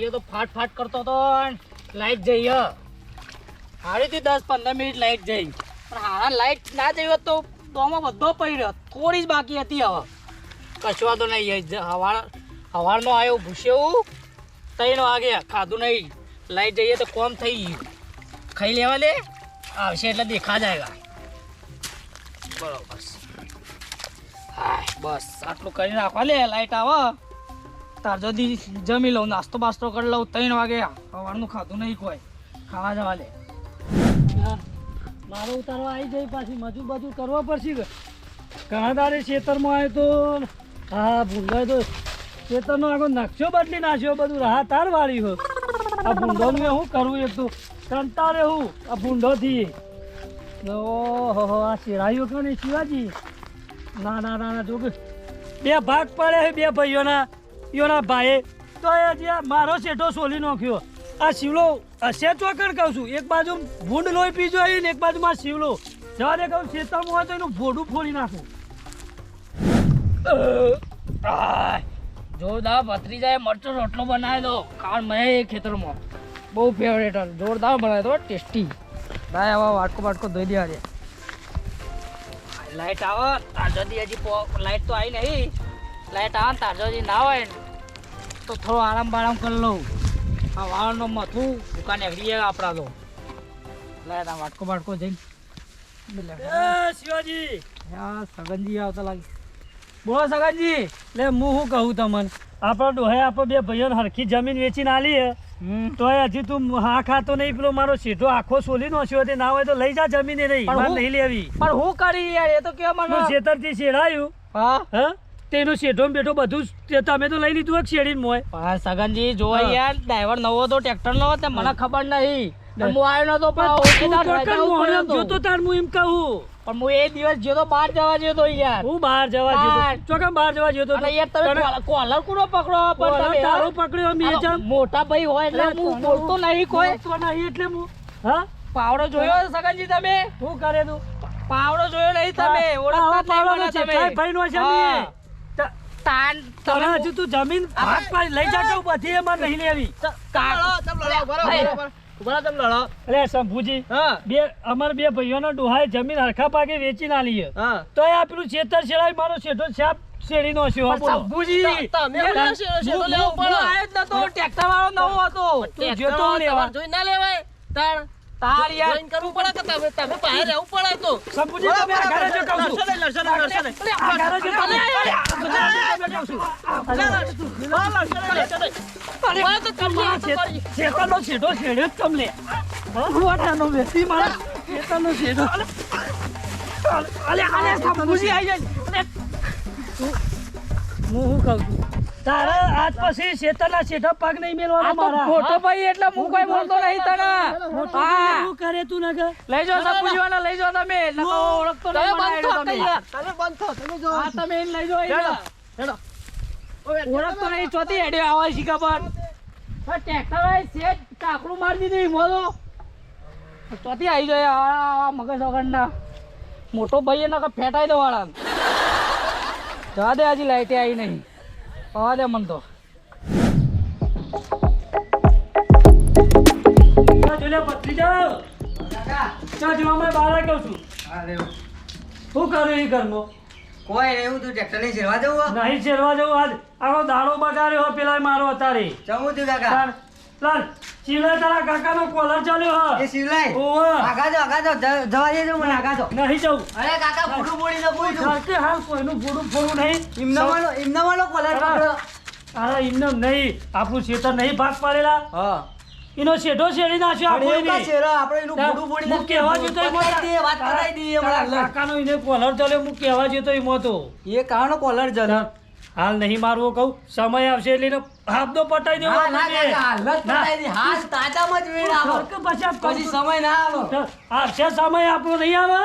એ તો ફાટ કરતો તો લાઈટ જઈ હારીથી 10-15 મિનિટ લાઈટ જઈ પણ હારા લાઈટ ના જઈ હોત તો આમાં બધો પડ્યો થોડી જ બાકી હતી હવે કશવા તો નહીં હવારનો આવ્યો ભૂસ્યો 3 વાગે ખાધું નહીં લાઈટ જઈએ તો કોમ થઈ ગયું ખાઈ લેવા દે આવશે એટલે દેખા જાયગા બરોબર હા બસ આટલું કરી નાખવા લે લાઈટ આવે તાર જલ્દી જમી લઉં નાસ્તો બાસ્તો કરી લઉં 3 વાગે સવારનું ખાધું નહીં કોઈ ખાવા જવા લે મારો ઉતારવા આવી જાય પાછી મજૂર બજૂર કરવા પડશે કે ઘણા તારે ખેતરમાં આવ્યો તો હા ભૂંડાય તો ખેતરનો આખો નકશો બદલી નાખ્યો બધું રાહ તાર વાળી હો આ ભૂંડોનું શું કરવું એક તો કંટાળે હું આ ભૂંડોથી ઓહો આ શેરાઈઓ કોને શિવાજી ના જો કે 2 ભાગ પડે છે 2 ભાઈઓના ઈઓના ભાઈએ તો એ જે મારો શેઠો સોલી નાખ્યો આ શિવલો હશે ચોકડ કહું છું એક બાજુ ભૂંડ લોહી પીજો ને એક બાજુમાં શિવલો જવા દે કહું ખેતરમાં હોય તો એનું ભોડું ફોડી નાખું જોરદાર ભત્રી જાય મરચો રોટલો બનાવી દો કારણ મેં એ ખેતરમાં બહુ ફેવરેટ જોરદાર બનાવી દો ટેસ્ટી ભાઈ આવા વાટકો ધોઈ દેવા દે લાઈટ આવે તાર જલ્દી હજી લાઈટ તો આવી નહીં લાઈટ આવે તાર જલ્દી ના હોય તો થોડો આરામ કરી લઉં આ વાળનો મથું દુકાન એગડીએ આપણા તો લાઈટ આ વાટકો જઈને શિવાજી હા સગનજી આવતા લાગે બોલો સગનજી લે હું શું કહું તમને આપણો ડોહે આપણે 2 ભાઈઓને હરખી જમીન વેચીને આલી તો હજી તું હા ખાતો નહીં પેલો મારો સીધો આખો સોલી નો છે ના હોય તો લઈ જા જમીન નહીં લેવી પણ હું કરી યાર એ તો કેવા મને ખેતરથી શેડાયું હા તેનું શેઠો બેઠો બધું તમે તો લઈ લીધું એક શેડીને મોય પણ સગનજી જોવા યાર ડ્રાઈવર નવો તો ટ્રેક્ટર નો તે મને ખબર નહીં હું આવ્યો નતો પણ જોતો તાર હું એમ કહું પણ હું એ દિવસ જેતો બહાર જવા જેતો યાર હું બહાર જવા જેતો ચોકમ બહાર જવા જેતો અને યાર તમે કોલર કુનો પકડો પણ તમે તારો પકડ્યો મે મોટા ભાઈ હોય એટલે હું બોલતો નહીં કોઈ તો નહીં એટલે હું હા પાવડો જોયો સગનજી તમે શું કરે તું પાવડો જોયો નહીં તમે ઓળખતા નહીં તમે ભાઈ નો છે તાન તને હજુ તું જમીન ભાગ પાડી લઈ જા કે બધી એમાં નહીં લેવી અરે શંભુજી અમારે 2 ભાઈઓનો ડોહાએ જમીન હરખા ભાગે વેચી ના લીએ તો આ પેલું ખેતર શેડાય મારો શેઠો છાપ શેડી નો છે શંભુજી તમે શેડો લેવો પડે આયો જ નતો ટ્રેક્ટર વાળો નવો હતો તું જોતો લેવા જોઈ ના લેવાય તાર યાર કરવું પડે કે તમે બહાર રહેવું પડે તો શંભુજી તમે આગળ જો કહું છું લડશે આગળ જો તમે કહું છું શેતાનો શેઠો શેડ્યો જ તમને રોટલાનો વેસી મારા શેતાનો શેઠો શંભુજી આવી જાય હું કહું છું તારે આજ પછી શેતાના શેઠો પગ નહીં મેલવાનો મારા મોટો ભાઈ એટલે હું કોઈ બોલતો નહીં તને શું કરે તું નગ લઈ જાઓ શંભુજીવાના લઈ જાઓ તમે ઓળખતો નહીં તમે જો હા તમે એને લઈ જાઓ હેડો ઓળખતો નહીં ચોથી હેડે આવે છે ખબર ટ્રેક્ટર વાળી સેટ કાકડું મારી દીધી મોદો ચોથી આવી જાય આ મગજ વગરના મોટો ભાઈ એને ફેટાઈ દો વાળા જવા દે હજી લાઈટે આવી નહીં પાવા દે મન તો પતરી જાઓ ચા જોવા મેં બહાર કહું છું શું કરું એ ઘરમાં કોઈ એવું તું ટ્રેક્ટર ની શેરવા જવું નહીં શેરવા જવું આજ આખો દાડો બગાડ્યો પેલા મારો અત્યારે જવું તું કાકા શિવલાઈ તારા કાકાનો કોલર ચાલ્યો હા એ શિવલાઈ આગાજો જવા દેજો મને આગાજો નહીં જવું અરે કાકા ફૂડું બોલી ન બોલ કે હાલ કોઈનું ફૂડું ફોડું નહીં ઇમનામાનો કોલર પકડો અરે ઇમનો નહીં આપણું ખેતર નહીં ભાગ પાડેલા હા એનો શેઠો શેડી નાખ્યો આપણે શેરો આપણે એનું ફૂડું બોલી હું કહેવા જતો વાત કરાઈ દઈએ મને કાકાનો એને કોલર ચાલ્યો હું કહેવા જતો એમાં તો એ કાનો કોલર જન હાલ નહીં મારવો કહું સમય આવશે એટલે હાથનો પટાઈ દેવો હાથ તાજામાં જ વેળ આવો પછી સમય ના આવે આવશે સમય આપણો નહીં આવે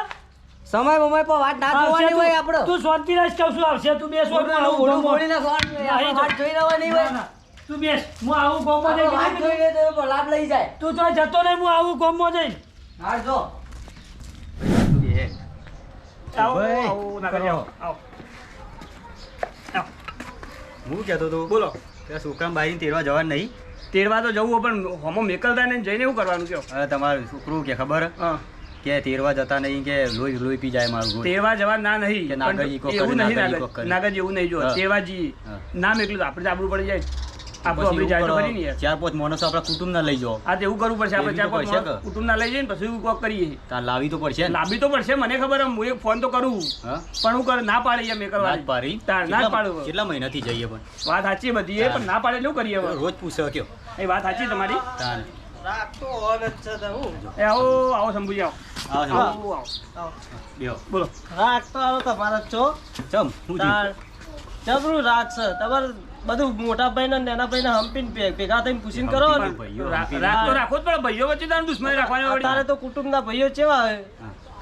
સમય પર વાત ના જોવાની હોય આપણો તું શાંતિ રાખ કહું છું આવશે તું બેસ ઓડું બોલીને વાત જોઈ રહેવાની હોય તું બેસ હું આવું ગોમો જઈ વાત જોઈ લે તો લાભ લઈ જાય તું તો જતો નહીં હું આવું ગોમો જઈ હા જો આવો ના કરી આવો હું કહેતો હતો બોલો ત્યાં છોકરા બાઈને તેરવા જવાનું નહીં તેડવા તો જવું હોય પણ હોમો મેકલતા ને જઈને એવું કરવાનું કયો? અરે તમારું છોકરું કે ખબર હા કે તેરવા જતા નહીં કે લોહી પી જાય મારું રોજ. તેડવા જવા ના નહીં કે નાગરજી કોક એવું કરે, નહીં નાગરજી કોક કરે. નાગરજી એવું નહીં જો હા. તેડવા જી હા. ના મેકલું તો આપણે આબરૂ પડી જાય આપણું પછી આપણી જાય તો એવું ખરી ને યાર. ચાર પાંચ માણસો આપણા કુટુંબ ના લઈ જાઓ. આ તો એવું કરવું પડશે આપણે એવી ચાર તો પાંચ પડશે કે? કુટુંબ ના લઈ જઈને પછી એવું કોક કરીએ તાર લાવી તો પડશે ને. લાંબી તો પડશે મને ખબર હું એક ફોન તો કરું હા? પણ હું કરે ના પાડે યાર મેકલ ના જ પાડી. તાર ના જ પાડું કેટલા મહિનાથી જઈએ પણ વાત સાચી બધી એ પણ ના પાડે એટલું કરીએ હવે રોજ પૂછે કયો એ વાત સાચી તમારી તાન એ આવો આવો શંભુજી આવો આવો આવો આવો બેહો. બોલો રાગ તો આવો તમારા છો ચમ હું તાર જબરું રાગ છે તમારે બધું મોટા ભાઈ ને નાના ભાઈ ને હંપીને ભેગા થઈને પૂછીને કરો ને ભાઈઓ રાત તો રાખવો જ પડે ભાઈઓ વચ્ચે તારે દુશ્મની રાખવાની વળી. અત્યારે તો કુટુંબના ભાઈઓ કેવા હોય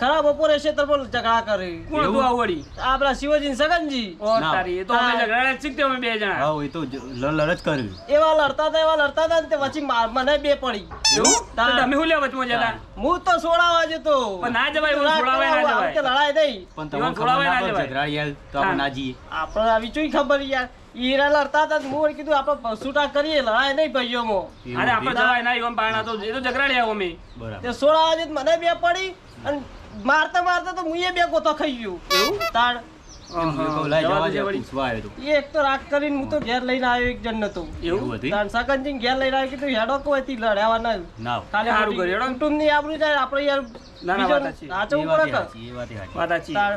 ખરા બપોરે ક્ષેત્ર પર ઝઘડા કરે કોણ હતું આવું વળી? આપડા શિવજી ને સગનજી ઓ ના. તારી એ તો અમે ઝઘડા જ શીખતે અમે બે જણા હા એ તો લડ જ કર્યું. એવા લડતા હતા ને તે પછી મને બે પડી એવું તો તાર. તમે શું લે વચમાં જતા હું તો સોડાવા જતો પણ ના જવાય એવું છોડાવાય ના આ વખતે જવાય લડાઈ નહીં પણ એવા તમને છોડાવાય ખબર ના ના પડે જવાય. ઝઘડા યાર તો આપણે ના જઈએ. આપણે આવી ચોઈ ખબર યાર હીરા લડતા હતા ને હું કીધું આપણે છૂટા કરીએ લડાઈ નહીં ભાઈઓમાં એવું અરે આપણે બી? જવાય ના એવા પાણા તો એ તો ઝઘડાડ્યા આવો અમે બરાબર. તે સોડાવા જત મને બે પડી અને મારતા મારતા તો મુએ બે ગોતો ખાઈ ગયું એવું તાર એમ મેં કહું લાય જવા જવા દેજે દે, વળી. પૂછવા આવ્યો તો. એ એક તો રાગ કરીને હું તો ઘેર લઈને આવ્યો એક જણ નતો એવું હતું? તાર સગનજી ઘેર લઈને આવ્યો કીધું હેડો કોઈ થી લડાવા ના ના ખાલી સારું ખોટી કર્યું, હેડો. કુટુંબની આબરૂ જાય આપણે યાર ના, બીજો વાત સાચી. એ સાચવવું વાત પડે કે સાચી, એ વાત સાચી. વાત સાચી તાર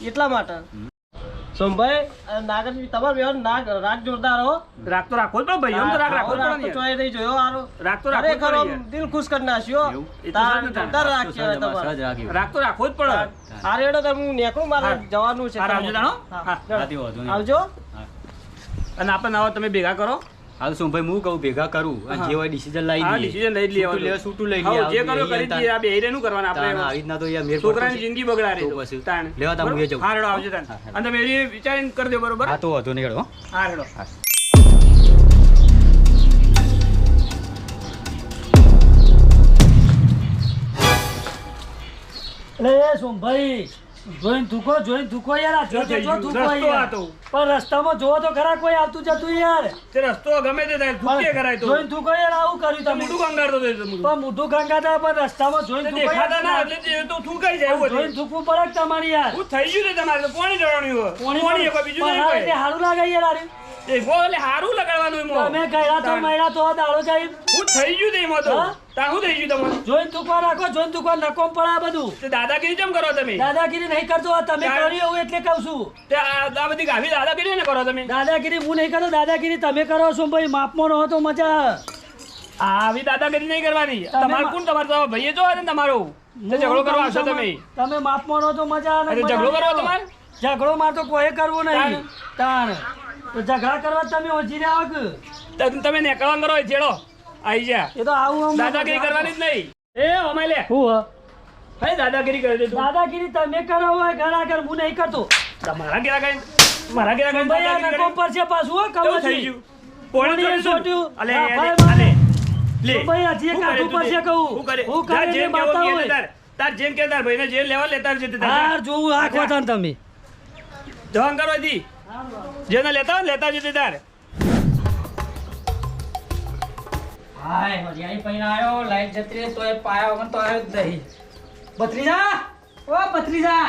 એટલા માટે સોમભાઈ અને નાગરજી તમારે વ્યવહાર રાગ જોરદાર હો રાગ તો રાખવો જ પડે ભાઈઓ તો રાગ રાખવો જ રાગ પડે તો ને યાર. ચોય નહીં જોયો હારો રાગ તો રાખવો જ ખરેખર પડે આમ યાર. દિલ ખુશ કરી નાખ્યો એવું? એ તો તાર સજ ને તાર. જોરદાર રાગ તો કહેવાય સજ તમારે સજ રાખ્યું. રાગ તો રાખવો જ પડે હારે હેડો તમે હું નેકળું મારે હા. જવાનું છે હાર આવજો જાણો હા. હા. રાતે વાંધો નહીં. આવજો હા. અને આપણે નવા તમે ભેગા કરો હાલ શું ભાઈ હું કહું ભેગા કરું અને હા. જે હોય ડિસિઝન લઈ હા લઈએ. ડિસિઝન લઈ જ લઈએ છૂટું લેવા છૂટું લઈ હા, લઈએ. જે કરો કરી દઈએ આ બેહીરે નું કરવાનું તાણ આપણે આવી રીતના તો યાર મેર છોકરાની પડતો છે. જિંદગી બગડાડે તો તો. પછી. તાણ. લેવા તાણ હું એ જાઉં. હા રેડો આવજો તાણ. હા, હા. અને તમે એ વિચારીને કરી દો બરોબર હા તો વાંધો નહીં હેડો, હો. હા રેડો એટલે એ સોમભાઈ જોઈને થૂકો યાર આ જો થઈ જો ગયું. થૂકો રસ્તો યાર. હતો. પણ રસ્તામાં જોવો તો ખરા કોઈ આવતું જતું યાર તે રસ્તો ગમે તે થાય થૂકે કરાય તો જોઈને થૂકો યાર આવું કર્યું તો તમે મોઢું કંગાળતો જાય તો મોઢું. પણ મોઢું ગંગાતા પણ રસ્તામાં જોઈને તે થૂકો દેખાતા ના યાર. એટલે તે તો થૂકાઈ જાય એવું જોઈને હતું. થૂકવું પડે કે તમારી યાર હું થઈ ગયું ને તમારે તો કોણી જવાનું હોય કોણી કોઈ બીજું નહીં પણ કોઈ. એટલે હારું લાગે યાર આરી. એ બોલે હારું લગાડવાનું એમાં. તમે ગયડા તો મહિના તો દાડો જાય હું થઈ ગયું તે એમાં તો હા? તા હું થઈ ગયું તમારું જોઈને થૂકવા રાખો જોઈને થૂકવા નકોમ પડે આ બધું તે દાદાગીરી કેમ કરો તમે દાદાગીરી નહીં કરતો આ તમે તાર- કરી એવું એટલે કહું છું તે આ બધી ગાવી દાદાગીરી ને કરો તમે દાદાગીરી હું નહીં કરતો દાદાગીરી તમે કરો છો ભાઈ માપમાં રહો તો મજા આવી દાદાગીરી નહીં કરવાની તમે તમારે મા- કોણ તમારે તો ભાઈએ જો ને તમારો તે ઝઘડો કરવા આવશો તમે તમે માપમાં રહો તો મજા આવે અરે ઝઘડો કરવા તમારે ઝઘડો માં તો કોઈ કરવું નહીં તાણ તો ઝઘડા કરવા તમે ઓછી આવો કે તમે નેકળવા કરો છેડો આઈ જા એ તો આવું આમ દાદાગીરી કરવાની જ નહીં એ અમાય લે હું હ? ભાઈ દાદાગીરી કરી દે તું દાદાગીરી તમે કરો હોય ઘણા કર હું નહીં કરતો મારા ઘેરા કઈ મારા ઘેરા કઈ ભાઈ આ દાદાગીરી નકોમ પર છે પાછું હો કેવું કહું થઈ છું ગયું પોણી પોણીએ ચોટ્યું ચોટ્યું. અલે હા, અલે, ભાઈ, અલે લે ભાઈ હજી એક હું કરે આટલું તું પડશે તે? કહું. હું કરે હું કરે તાર ને જેમ કેવો બતાવું કે હોય. તાર જેમ કે તાર ભાઈને જે લેવા લેતા આવજે તે તાર. હાર જોવું આ ખોટા ને તમે જવાન કરો દી જેને લેતા હોય ને લેતા આવજે તે તાર હાય હરિયાળી પૈણા આવ્યો લાઈટ જતી રહી તોય પાયો વગર તો આવ્યો જ નહીં ભત્રીજા ઓ ભત્રીજા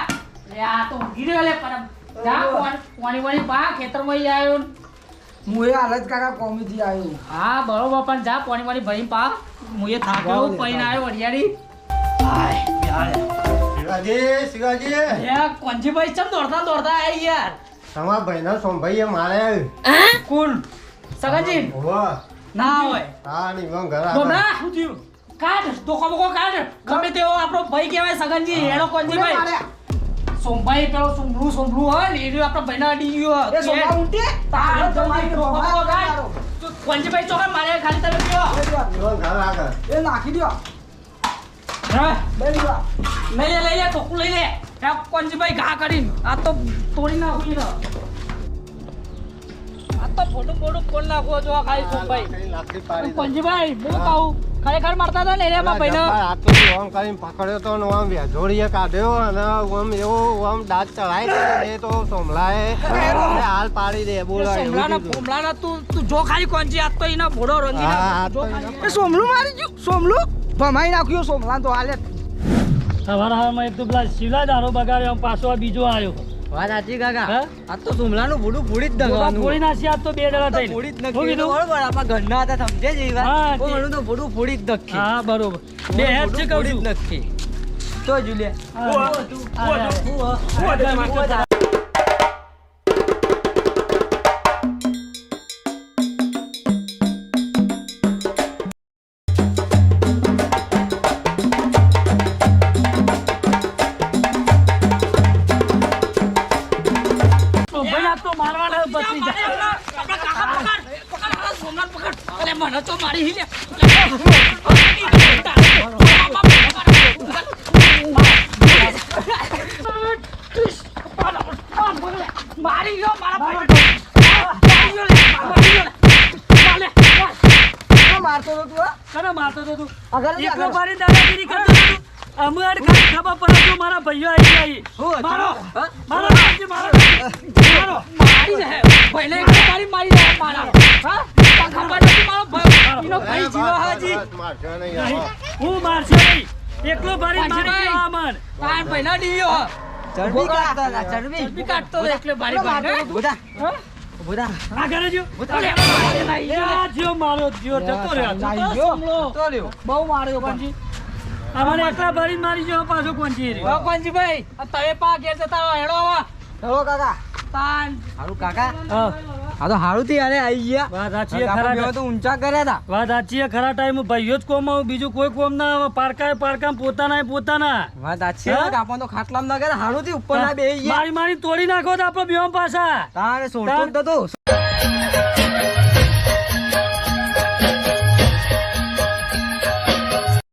લે આ તો ઊંઘી રહ્યો લે પરમ જા પાણી વાણી પા ખેતરમાં ઈ આવ્યો ને. મુએ હાલત કાકા કોમીથી આવ્યો હા બરોબર પણ જા પાણી વાણી ભરી પા મુએ થાક્યો પૈન આવ્યો વરિયાળી શિવાજી લે કોંજીભાઈ ચમ દોડતા દોડતા આયા યાર તમારા ભાઈના સોમભાઈએ મારે કોણ સગાજી હોવા ના હોય તાની વંગ ઘર આગળ. ગોબરા શું થયું કાઢ ધોકો બોકો કાઢ ગમે તેવો આપણો ભાઈ કહેવાય સગનજી હેડો કોંજીભાઈ સોમભાઈ પેલો સોમભળું હોય ને એ આપણો ભાઈને અડી ગયો એ સોમા ઉઠે તાર જમાઈ ધોકો બોકો કાઢ કોંજીભાઈ ચોકર મારે ખાલી તમે કયો વંગ ઘર આગળ. એ નાખી દો હા બે દીવા લઈ લે ધોકું લઈ લે આ કોંજીભાઈ ઘા કરીને આ તો તોડી નાખું ને આ તો ફોટો ફોટો કોણ નાખો છો આ ખાલી સોમભાઈ કઈ લાકડી પાડી દે. કોંજીભાઈ હું કહું ખરેખર મારતા હતા ને એને અલા, ભાઈને જબ્બર, આ તો આમ કરીને પકડ્યો તો ને આમ વેજોડીએ કાઢ્યો અને આમ એવો આમ દાંત ચડાઈ દીધો ને તો સોમલાએ એને હાલ પાડી દે બોલો એવું સોમલાના કીધું. ફોમલાના તું જો ખાલી કોંજી આજ તો એના ભોળો રંગી હા, નાખ. આ જો તો ખાલી. એ સોમલું મારી ગયું સોમલું ભમાઈ નાખ્યું સોમલા તો હાલે સવારમાં એક તો પેલા શિવલા દારૂ બગાડ્યો આમ પાછો આ બીજો આવ્યો વાત સાચી કાકા હે? આ તો સોમલાનું ભૂડું ફૂડી જ મોટા દગવાનું ફોડી નાખી આજ તો 2 જણા થઈને. ફૂડી જ શું નક્કી કીધું? બરોબર આપણા ઘરના હતા સમજે છે એ હા, વાત તે- ઓલું તો ભૂડું ફૂડી જ નક્કી હા બરોબર બે હેડ છે કહું છું નક્કી તો જુલિયા ભાઈ આ તો મારવાના બચી જાય આપણા કાકા પકડ પકડ આ સોમલાને પકડ અરે મને તો મારી હી લે મારી ગયો મારા મારતો તો તું કને મારતો તો તું આગળ એકલો મારી દાદાગીરી કરતો હતો તું. અમે અડ ખાલી ખબર પડે તો મારા ભાઈઓ આવી જાય મારો મારો કાંજી, મારો મારો મારી દે ભાઈને મારી દે મારા હા ખબર નથી મારો ભાઈ એનો ભાઈ જીવો હાજી બસ, મારશો નહીં, નહીં, આવો. હું મારશે નહીં એકલો મારી મારી કાંજીભાઈ. ગયો આ મન તાર ભાઈના ડીયો ચરબી કાઢતા હતા ચરબી ચરબી કાઢતો હતો એટલે મારી ભાઈને બોધા બોધા આ ઘરે જો અરે મારે નહીં એ આ જ્યો મારો જ્યો જતો રહ્યો નાઈ જતો ગયો. સમલો. તો લ્યો બહુ માર્યો કોણજી? અમારે એકલા ભરી મારી ગયો પાછો કોણજી રે. કોંજીભાઈ તમે પા ઘેર જતા રહો હેડો આવા ચલો કાકા તાન હારું કાકા હા, આ તો હારું થી આને આવી ગયા વાત સાચી છે, કાકા ખરા બેવ તો ઊંચા કર્યા હતા વાત સાચી છે, ખરા ટાઈમ ભાઈઓ જ કોમ આવું બીજું કોઈ કોમ ના આવે પારકા પોતાના પોતાના વાત સાચી હા? છે આપણ તો ખાટલામાં ના કર્યા હારું થી ઉપર ના બેહી ગયા મારી મારી તોડી નાખો તો આપડે બેવ પાછા તારે સોટો જ તો